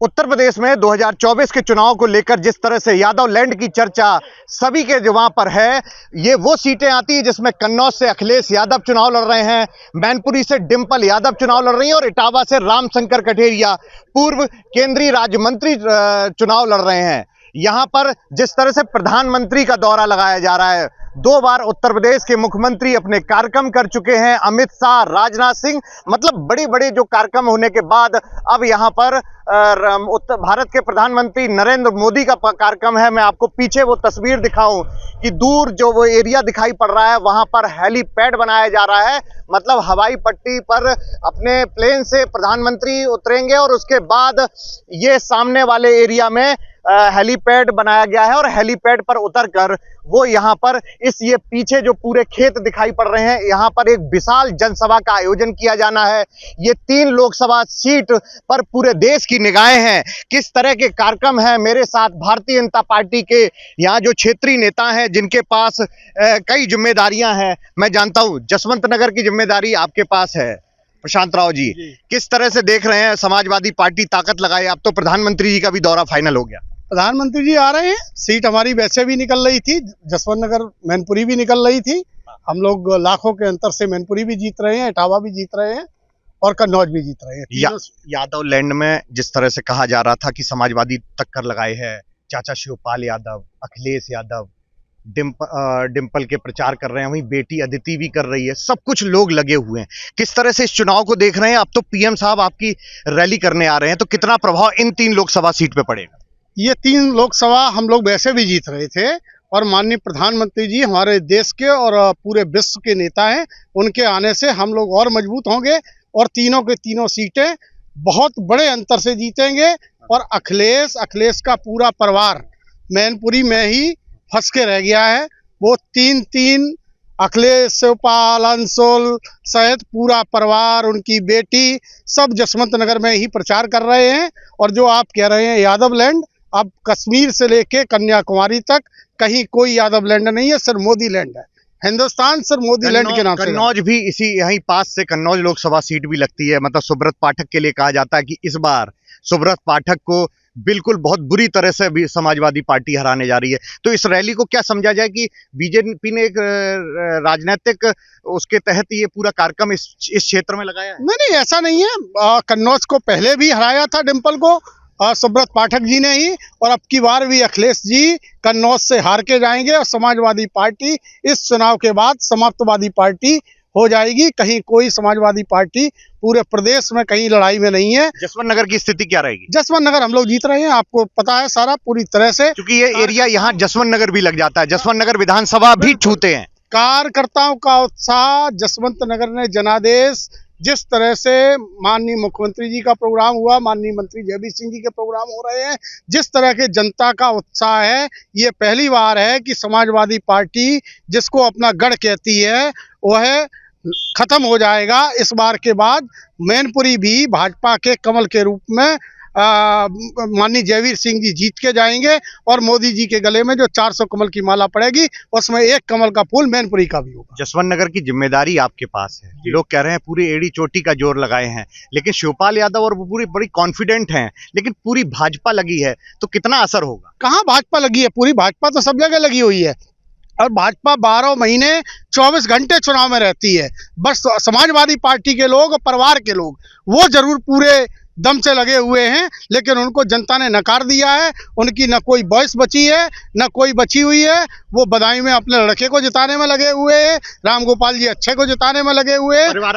उत्तर प्रदेश में 2024 के चुनाव को लेकर जिस तरह से यादव लैंड की चर्चा सभी के जो वहां पर है, ये वो सीटें आती है जिसमें कन्नौज से अखिलेश यादव चुनाव लड़ रहे हैं, मैनपुरी से डिंपल यादव चुनाव लड़ रही हैं और इटावा से रामशंकर कठेरिया पूर्व केंद्रीय राज्य मंत्री चुनाव लड़ रहे हैं। यहां पर जिस तरह से प्रधानमंत्री का दौरा लगाया जा रहा है, 2 बार उत्तर प्रदेश के मुख्यमंत्री अपने कार्यक्रम कर चुके हैं, अमित शाह, राजनाथ सिंह, मतलब बड़े बड़े जो कार्यक्रम होने के बाद अब यहां पर उत्तर भारत के प्रधानमंत्री नरेंद्र मोदी का कार्यक्रम है। मैं आपको पीछे वो तस्वीर दिखाऊं कि दूर जो वो एरिया दिखाई पड़ रहा है, वहां पर हेलीपैड बनाया जा रहा है, मतलब हवाई पट्टी पर अपने प्लेन से प्रधानमंत्री उतरेंगे और उसके बाद ये सामने वाले एरिया में हेलीपैड बनाया गया है और हेलीपैड पर उतरकर वो यहां पर ये पीछे जो पूरे खेत दिखाई पड़ रहे हैं, यहां पर एक विशाल जनसभा का आयोजन किया जाना है। ये 3 लोकसभा सीट पर पूरे देश की निगाहें हैं। किस तरह के कार्यक्रम है, मेरे साथ भारतीय जनता पार्टी के यहाँ जो क्षेत्रीय नेता हैं जिनके पास कई जिम्मेदारियां हैं। मैं जानता हूं जसवंत नगर की जिम्मेदारी आपके पास है, प्रशांत राव जी। किस तरह से देख रहे हैं समाजवादी पार्टी ताकत लगाए? अब तो प्रधानमंत्री जी का भी दौरा फाइनल हो गया। प्रधानमंत्री जी आ रहे हैं, सीट हमारी वैसे भी निकल रही थी, जसवंत नगर मैनपुरी भी निकल रही थी। हम लोग लाखों के अंतर से मैनपुरी भी जीत रहे हैं, इटावा भी जीत रहे हैं और कन्नौज भी जीत रहे हैं। यादव लैंड में जिस तरह से कहा जा रहा था कि समाजवादी टक्कर लगाए हैं, चाचा शिवपाल यादव, अखिलेश यादव, डिंपल के प्रचार कर रहे हैं, वहीं बेटी अदिति भी कर रही है, सब कुछ लोग लगे हुए हैं। किस तरह से इस चुनाव को देख रहे हैं? अब तो पीएम साहब आपकी रैली करने आ रहे हैं, तो कितना प्रभाव इन 3 लोकसभा सीट पे पड़ेगा? ये 3 लोकसभा हम लोग वैसे भी जीत रहे थे और माननीय प्रधानमंत्री जी हमारे देश के और पूरे विश्व के नेता हैं। उनके आने से हम लोग और मजबूत होंगे और तीनों के तीनों सीटें बहुत बड़े अंतर से जीतेंगे। और अखिलेश का पूरा परिवार मैनपुरी में ही फंस के रह गया है। वो 3 अखिलेश, शिवपाल, अंशुल सहित पूरा परिवार, उनकी बेटी सब जसवंत नगर में ही प्रचार कर रहे हैं। और जो आप कह रहे हैं यादव लैंड, अब कश्मीर से लेके कन्याकुमारी तक कहीं कोई यादव लैंड नहीं है, सिर्फ मोदी लैंड है। हिंदुस्तान सिर्फ मोदी लैंड के नाम से। कन्नौज भी इसी यहीं पास से कन्नौज लोकसभा सीट भी लगती है। मतलब सुब्रत पाठक के लिए कहा जाता है कि इस बार सुब्रत पाठक को बिल्कुल बहुत बुरी तरह से भी समाजवादी पार्टी हराने जा रही है। तो इस रैली को क्या समझा जाए कि बीजेपी ने एक राजनीतिक उसके तहत ये पूरा कार्यक्रम इस क्षेत्र में लगाया है? नहीं, ऐसा नहीं है। कन्नौज को पहले भी हराया था डिंपल को सुब्रत पाठक जी ने ही, और अब की बार भी अखिलेश जी कन्नौज से हार के जाएंगे और समाजवादी पार्टी इस चुनाव के बाद समाप्तवादी पार्टी हो जाएगी। कहीं कोई समाजवादी पार्टी पूरे प्रदेश में कहीं लड़ाई में नहीं है। जसवंत नगर की स्थिति क्या रहेगी? जसवंत नगर हम लोग जीत रहे हैं, आपको पता है सारा पूरी तरह से, क्योंकि ये एरिया यहाँ जसवंत नगर भी लग जाता है, जसवंत नगर विधानसभा भी छूते हैं। कार्यकर्ताओं का उत्साह, जसवंत नगर ने जनादेश, जिस तरह से माननीय मुख्यमंत्री जी का प्रोग्राम हुआ, माननीय मंत्री जयवीर सिंह जी के प्रोग्राम हो रहे हैं, जिस तरह के जनता का उत्साह है, ये पहली बार है कि समाजवादी पार्टी जिसको अपना गढ़ कहती है वह खत्म हो जाएगा। इस बार के बाद मैनपुरी भी भाजपा के कमल के रूप में माननीय जयवीर सिंह जी जीत के जाएंगे और मोदी जी के गले में जो 400 कमल की माला पड़ेगी उसमें एक कमल का फूल मैनपुरी का भी होगा। जसवंत नगर की जिम्मेदारी आपके पास है। लोग कह रहे हैं पूरी एड़ी चोटी का जोर लगाए हैं, लेकिन शिवपाल यादव और वो पूरी बड़ी कॉन्फिडेंट हैं, लेकिन पूरी भाजपा लगी है, तो कितना असर होगा? कहाँ भाजपा लगी है? पूरी भाजपा तो सब जगह लगी हुई है और भाजपा 12 महीने 24 घंटे चुनाव में रहती है। बस समाजवादी पार्टी के लोग, परिवार के लोग, वो जरूर पूरे दम से लगे हुए हैं, लेकिन उनको जनता ने नकार दिया है। उनकी न कोई वॉइस बची है, न कोई बची हुई है। वो बदायूं में अपने लड़के को जिताने में लगे हुए हैं, राम गोपाल जी अच्छे को जिताने में लगे हुए हैं, परिवार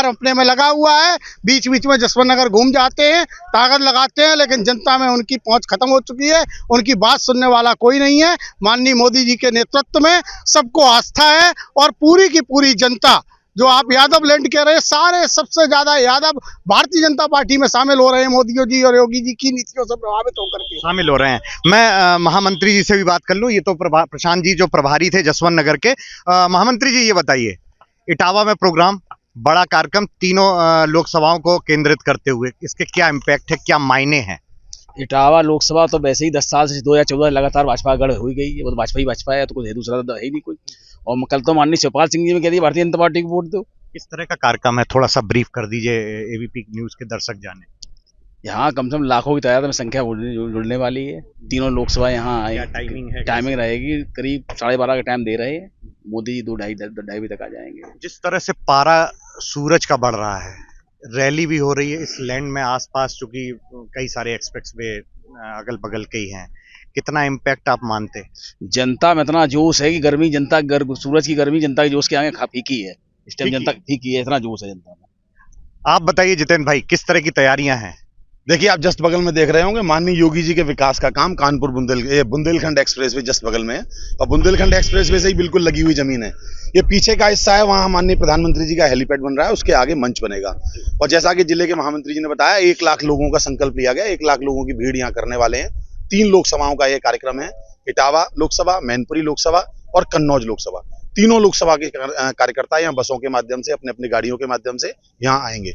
अपने में लगा हुआ है। बीच बीच में जसवंत नगर घूम जाते हैं, ताकत लगाते हैं, लेकिन जनता में उनकी पहुंच खत्म हो चुकी है। उनकी बात सुनने वाला कोई नहीं है। माननीय मोदी जी के नेतृत्व में सबको आस्था है और पूरी की पूरी जनता, जो आप यादव लैंड कह रहे हैं, सारे सबसे ज्यादा यादव भारतीय जनता पार्टी में शामिल हो रहे हैं। मोदी जी और योगी जी की नीतियों से प्रभावित होकर के शामिल हो रहे हैं। मैं महामंत्री जी से भी बात कर लूं। ये तो प्रशांत जी जो प्रभारी थे जसवंत नगर के। महामंत्री जी ये बताइए, इटावा में प्रोग्राम, बड़ा कार्यक्रम, तीनों लोकसभाओं को केंद्रित करते हुए, इसके क्या इम्पैक्ट है, क्या मायने हैं? इटावा लोकसभा तो वैसे ही 10 साल से 2014 लगातार भाजपा गढ़ हुई गई है। वो तो भाजपा है, तो कुछ दूसरा तो है ही नहीं कोई। और कल तो माननीय शिवपाल सिंह जी ने कह दिया भारतीय जनता पार्टी को वोट दो। किस तरह का कार्यक्रम है, थोड़ा सा ब्रीफ कर दीजिए, एबीपी न्यूज के दर्शक जाने। यहाँ कम से कम लाखों की तादाद में संख्या जुड़ने वाली है। तीनों लोकसभा यहाँ क्या टाइमिंग है? टाइमिंग रहेगी, करीब 12:30 का टाइम दे रहे हैं। मोदी जी 2-2:30 बजे तक आ जाएंगे। जिस तरह से पारा सूरज का बढ़ रहा है, रैली भी हो रही है इस लैंड में आसपास, चूंकि कई सारे एक्सपेक्ट्स वे अगल बगल के ही हैं, कितना इम्पैक्ट आप मानते हैं? जनता में इतना जोश है कि गर्मी जनता सूरज की गर्मी जनता के जोश के आगे फीकी है। इस टाइम जनता फीकी है, इतना जोश है जनता में। आप बताइए जितेंद्र भाई, किस तरह की तैयारियां हैं? देखिए, आप जस्ट बगल में देख रहे होंगे माननीय योगी जी के विकास का काम कानपुर बुंदेलखंड एक्सप्रेसवे जस्ट बगल में है, और बुंदेलखंड एक्सप्रेसवे से ही बिल्कुल लगी हुई जमीन है। ये पीछे का हिस्सा है, वहाँ माननीय प्रधानमंत्री जी का हेलीपैड बन रहा है, उसके आगे मंच बनेगा। और जैसा कि जिले के महामंत्री जी ने बताया, 1 लाख लोगों का संकल्प लिया गया, 1 लाख लोगों की भीड़ यहाँ करने वाले हैं। 3 लोकसभाओं का ये कार्यक्रम है, इटावा लोकसभा, मैनपुरी लोकसभा और कन्नौज लोकसभा। तीनों लोकसभा के कार्यकर्ता यहाँ बसों के माध्यम से, अपने अपनी गाड़ियों के माध्यम से यहाँ आएंगे।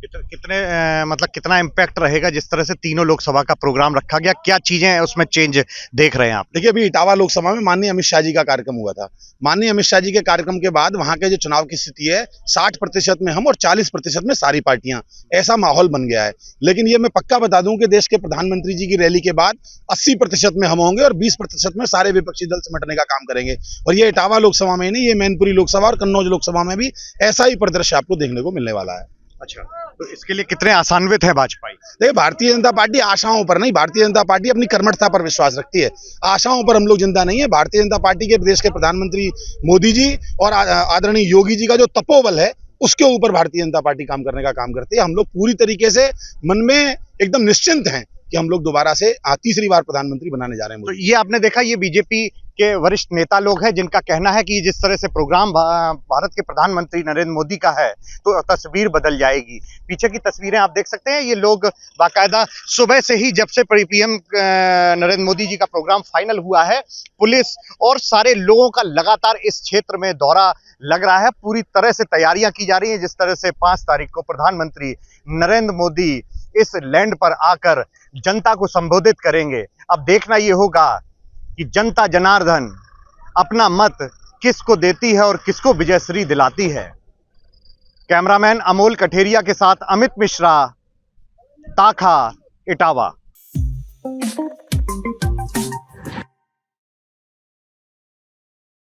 मतलब कितना इम्पैक्ट रहेगा जिस तरह से तीनों लोकसभा का प्रोग्राम रखा गया? क्या चीजें उसमें चेंज देख रहे हैं आप? देखिए, अभी इटावा लोकसभा में माननीय अमित शाह जी का कार्यक्रम हुआ था। माननीय अमित शाह जी के कार्यक्रम के बाद वहां के जो चुनाव की स्थिति है, 60% में हम और 40% में सारी पार्टियां, ऐसा माहौल बन गया है। लेकिन ये मैं पक्का बता दूं कि देश के प्रधानमंत्री जी की रैली के बाद 80% में हम होंगे और 20% में सारे विपक्षी दल सिमटने का काम करेंगे। और ये इटावा लोकसभा में नहीं, ये मैनपुरी लोकसभा और कन्नौज लोकसभा में भी ऐसा ही परिदृश्य आपको देखने को मिलने वाला है। अच्छा, तो इसके लिए कितने आशान्वित है भाजपा? देखिए, भारतीय जनता पार्टी आशाओं पर नहीं, भारतीय जनता पार्टी अपनी कर्मठता पर विश्वास रखती है। आशाओं पर हम लोग जनता नहीं है। भारतीय जनता पार्टी के देश के प्रधानमंत्री मोदी जी और आदरणीय योगी जी का जो तपोबल है, उसके ऊपर भारतीय जनता पार्टी काम करने का काम करती है। हम लोग पूरी तरीके से मन में एकदम निश्चिंत हैं कि हम लोग दोबारा से तीसरी बार प्रधानमंत्री बनाने जा रहे हैं। तो ये आपने देखा, ये बीजेपी के वरिष्ठ नेता लोग हैं जिनका कहना है कि जिस तरह से प्रोग्राम भारत के प्रधानमंत्री नरेंद्र मोदी का है, तो तस्वीर बदल जाएगी। पीछे की तस्वीरें आप देख सकते हैं। ये लोग बाकायदा सुबह से ही, जब से पीएम नरेंद्र मोदी जी का प्रोग्राम फाइनल हुआ है, पुलिस और सारे लोगों का लगातार इस क्षेत्र में दौरा लग रहा है। पूरी तरह से तैयारियां की जा रही हैं। जिस तरह से 5 तारीख को प्रधानमंत्री नरेंद्र मोदी इस लैंड पर आकर जनता को संबोधित करेंगे। अब देखना ये होगा कि जनता जनार्दन अपना मत किसको देती है और किसको विजयश्री दिलाती है। कैमरामैन अमोल कठेरिया के साथ अमित मिश्रा, ताखा, इटावा।